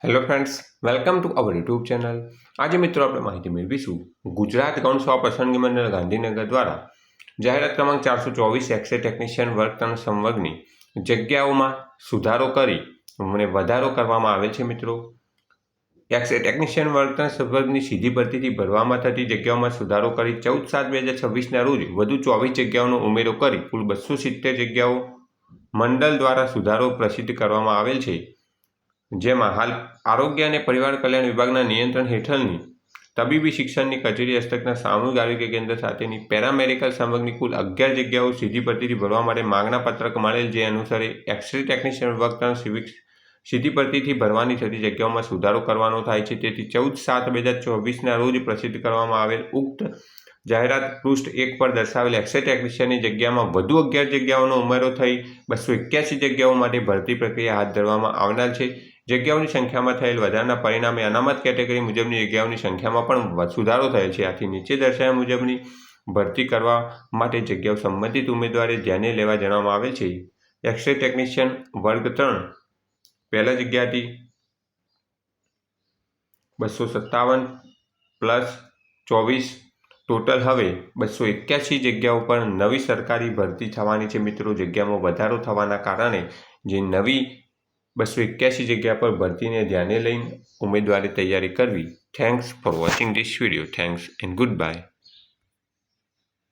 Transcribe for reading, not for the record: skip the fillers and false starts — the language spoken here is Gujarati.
Hello friends, welcome to our YouTube channel. આજે મિત્રો આપણે માહિતી મેળવીશું ગુજરાત ગૌણ સેવા પસંદગી મંડળ ગાંધીનગર દ્વારા જાહેરાત ક્રમાંક 424 એક્સ-રે ટેકનિશિયન વર્ગ 3 સંવર્ગની જગ્યાઓમાં સુધારો કરી અને વધારો કરવામાં આવેલ છે. મિત્રો, એક્સ-રે ટેકનિશિયન વર્ગ 3 સંવર્ગની સીધી ભરતીથી ભરવામાં થતી જગ્યાઓમાં સુધારો કરી 14/7/2026ના રોજ વધુ 24 જગ્યાઓનો ઉમેરો કરી કુલ 270 જગ્યાઓ મંડળ દ્વારા સુધારો પ્રસિદ્ધ કરવામાં આવેલ છે. જેમાં હાલ આરોગ્ય અને પરિવાર કલ્યાણ વિભાગના નિયંત્રણ હેઠળની તબીબી શિક્ષણની કચેરી હસ્તકના સામૂહિક આરોગ્ય કેન્દ્ર સાથેની પેરામેડિકલ સંવર્ગની કુલ 11 જગ્યાઓ સીધી ભરતીથી ભરવા માટે માંગના પત્રક મળેલ, જે અનુસારે એક્સ-રે ટેકનિશિયન વર્ગ 3 સીધી ભરતીથી ભરવાની થતી જગ્યાઓમાં સુધારો કરવાનો થાય છે. તેથી 14/7/2024ના રોજ પ્રસિદ્ધ કરવામાં આવેલ ઉક્ત જાહેરાત પૃષ્ઠ 1 પર દર્શાવેલ એક્સ-રે ટેકનિશિયનની જગ્યામાં વધુ 11 જગ્યાઓનો ઉમેરો થઈ 281 જગ્યાઓ માટે ભરતી પ્રક્રિયા હાથ ધરવામાં આવનાર છે. જગ્યાઓની સંખ્યામાં થયેલ વધારાના પરિણામે અનામત કેટેગરી મુજબની જગ્યાઓની સંખ્યામાં પણ સુધારો થયેલ છે. આથી નીચે દર્શાવ્યા મુજબની ભરતી કરવા માટે જગ્યાઓ સંબંધિત ઉમેદવારે ધ્યાને લેવા જણાવવામાં આવેલ છે. એક્સ-રે ટેકનિશિયન વર્ગ 3 પહેલા જગ્યાથી 257 પ્લસ 24 ટોટલ હવે 281 જગ્યાઓ પર નવી સરકારી ભરતી થવાની છે. મિત્રો, જગ્યામાં વધારો થવાના કારણે જે નવી 281 જગ્યા પર ભરતીને ધ્યાને લઈને ઉમેદવારે તૈયારી કરવી. Thanks for watching this video. Thanks and good bye.